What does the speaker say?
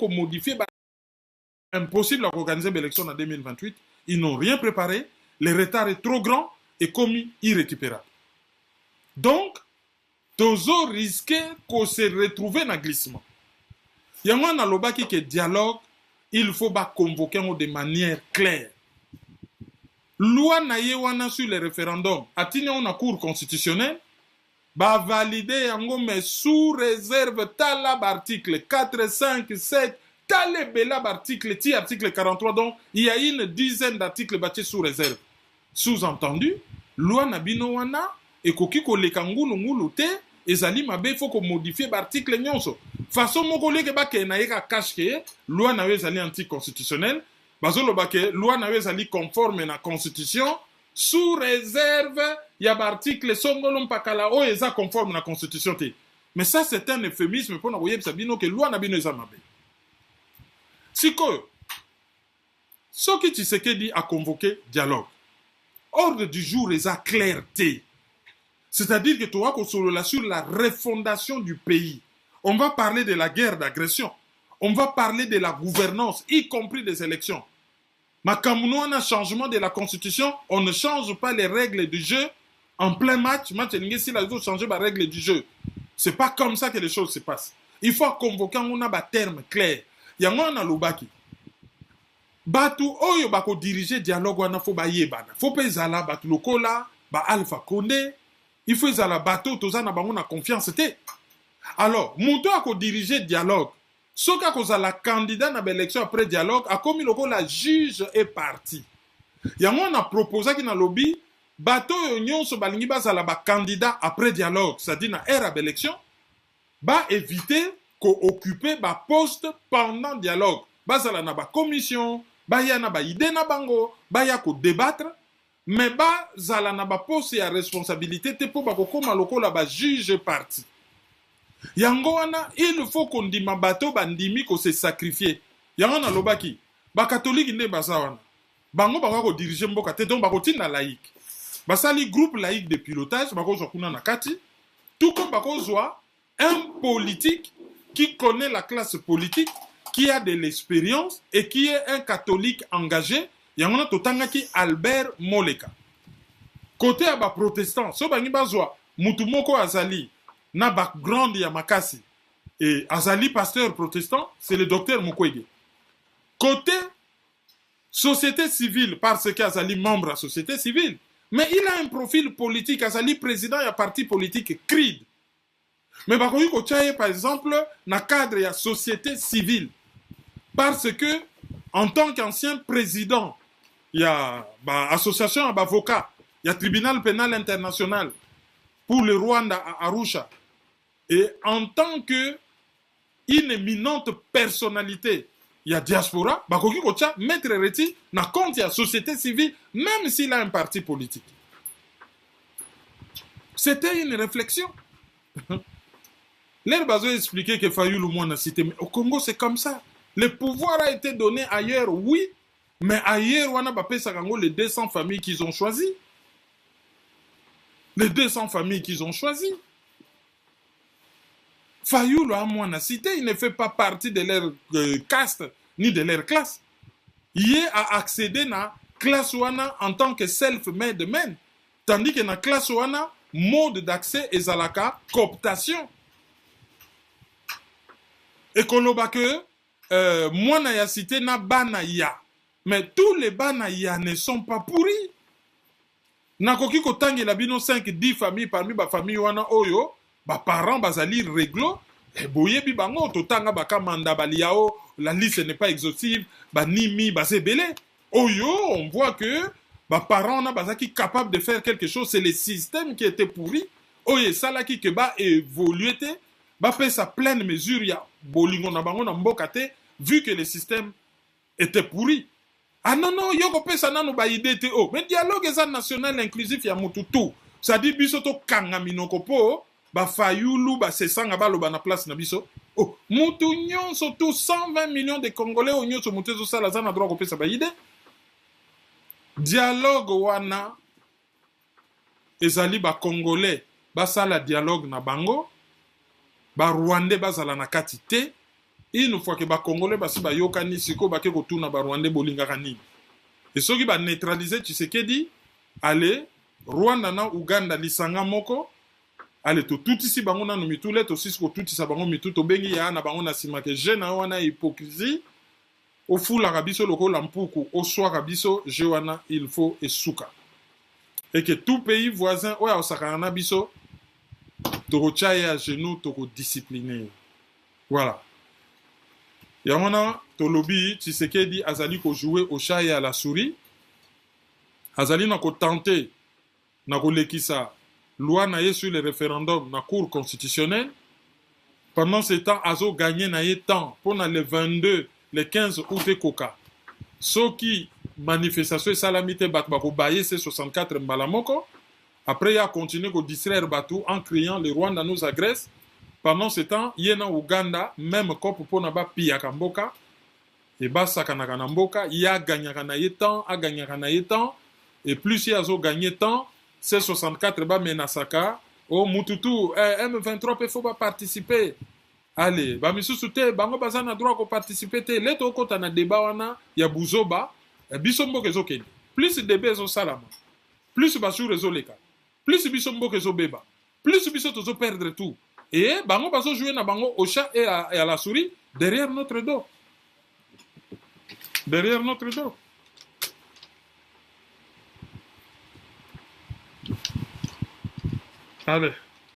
modifier. Impossible à organiser l'élection en 2028. Ils n'ont rien préparé. Le retard est trop grand et commis irrécupérable. Donc, toujours risquer qu'on se retrouve dans le glissement. Il y a un lobaki qui est dialogue, il faut convoquer de manière claire. Loi na sur les référendums, atine une cour constitutionnelle, valider mais sous réserve talab article 4, 5, 7, talebelab article 43, donc il y a une dizaine d'articles bâtis sous réserve. Sous-entendu, loi na bino wana, et koki ko leka ngulu te, ezali mabe faut qu'on modifie l'article nyonso. Façon moko leke ba ke na yeka cache loi na ezali anticonstitutionnel, bazolo ba ke loi na ezali conforme na constitution sous réserve ya ba article songolo mpakala o eza conforme na constitution te. Mais ça c'est un euphémisme pour na koyebisa bino ke loi na bino eza mabe. Sikoyo soki Tshisekedi a convoqué dialogue. Ordre du jour eza clarté. C'est-à-dire que tu vois qu'on sur la refondation du pays. On va parler de la guerre d'agression. On va parler de la gouvernance, y compris des élections. Mais comme nous on a un changement de la constitution, on ne change pas les règles du jeu en plein match. Match si la changer les règles du jeu. C'est pas comme ça que les choses se passent. Il faut convoquer on a des termes clairs. Il y a un lobaki. Batu oyo bako diriger dialogue wana fo ba yebana. Faut pas zala batu lokola, ba Alpha Condé. Il faut que les bateaux, tous na bango na confiance. Alors, Mouto a dirigé le dialogue. Ce que la candidat na l'élection après dialogue, a commis le la juge est parti. Il y a un proposé qui na lobby, bateau union so balingi bazala ba candidat après dialogue, c'est-à-dire na ère à l'élection, ba éviter qu'on occupe ba poste pendant dialogue. Bazala na ba commission, ba ya na ba idée na bango, ba ya ko débattre. Mais ba zala na ba poste ya responsabilité te po ba kokoma lokola ba juge parti. Yango wana il faut qu'on dit ma bateau bandimi ko se sacrifier. Yango na lobaki ba catholique nde baza wana. Bango ba ko diriger mboka te donc ba ko tinda laïque. Ba sali groupe laïque de pilotage ba ko zo kuna na kati. Tout comme ba ko zo un politique qui connaît la classe politique, qui a de l'expérience et qui est un catholique engagé. Yango totangaki Albert Moleka. Côté à ba protestant, so bangi bazwa mutu moko azali na background ya makasi et azali pasteur protestant, c'est le docteur Mukwege. Côté société civile parce qu'azali membre de la société civile, mais il a un profil politique, azali président ya parti politique CRID. Mais bakoyi ko tchaye par exemple na cadre ya société civile parce que en tant qu'ancien président il y a association d'avocats, il y a tribunal pénal international pour le Rwanda à Arusha. Et en tant que une éminente personnalité, il y a diaspora, bakoki kocha maître Reti na compte il y a société civile même s'il a un parti politique. C'était une réflexion. L'air bazo expliqué que Fayulu Mouana cité mais au Congo c'est comme ça. Le pouvoir a été donné ailleurs, oui. Mais ailleurs, on a les 200 familles qu'ils ont choisies. Les 200 familles qu'ils ont choisies. Fayulu a moins cité, il ne fait pas partie de leur caste ni de leur classe. Il a accédé à la classe wana en tant que self-made man. Tandis que dans la classe wana, mode d'accès est à la cooptation. Et qu'on a que moi na cité na banaya. Mais tous les banaya ne sont pas pourris. Nakoki kotangi la bino 5-10 familles parmi ba famille wana oyo, ba parents bazali réglo, et boye bi bango totanga baka manda baliao, la liste n'est pas exhaustive, ba nimi ba sebele. Oyo, on voit que ba parents na bazaki capable de faire quelque chose, c'est le système qui était pourri. Oye sala ki ke ba évolué te, ba pe sa pleine mesure ya bolingo na bango na mboka te, vu que le système était pourri. Ah non, non, yoko pesa nanu ba idée te oh. Mais dialogue eza national inclusif ya mututu. Ça dit biso to kanga minoko po, ba Fayulu, ba sesanga ba loba na place na biso. Oh, mutu nyonso tout 120 millions de Congolais o nyonso mutu zo sala za na droit ko pesa ba idée. Dialogue wana ezali ba Congolais ba sala dialogue na bango, ba Rwandais ba sala na kati te. une fois que ba Congolais basi ba yokani siko ba ke kotuna ba Rwandais bolingaka nini. Et soki ba neutraliser Tshisekedi, allez Rwanda na Uganda lisanga moko, allez to tutisi bango na mitule to sisi ko tutisa bango mitu to bengi ya na bango na sima ke je na wana hypocrisie au fula kabiso loko lampuku au soir kabiso je wana il faut esuka. Et que tout pays voisin oya osakana biso to chaye à genoux to discipliner. Voilà. Yamana to lobby Tshisekedi azali ko jouer au chat et à la souris. Azali na ko tenter na ko lekisa loi na ye sur le référendum na cour constitutionnelle. Pendant ce temps azo gagné na ye temps pour le 22 le 15 août koka. Soki manifestation salamité bat bako baye C64 mbalamoko. Après il a continué à distraire Batou en criant le Rwanda nous agresse. Pendant ce temps, il y a en Ouganda, même quand pour n'a pas pillé à Mboka, et basa kanaka Mboka, il y a gagné temps, a gagné temps, et plus il y a gagné temps, c'est 64 ba menasaka, oh Mututu, M23 il faut pas participer. Allez, ba misusu bango bazana droit ko participer te, leto ko na débat wana ya buzoba, bisombo kezo kende. Plus débat zo salama, plus basou rezoleka, plus bisombo kezo beba, plus biso tozo perdre tout. Et bango baso jouer na bango au chat et à la souris derrière notre dos. Derrière notre dos. Allez.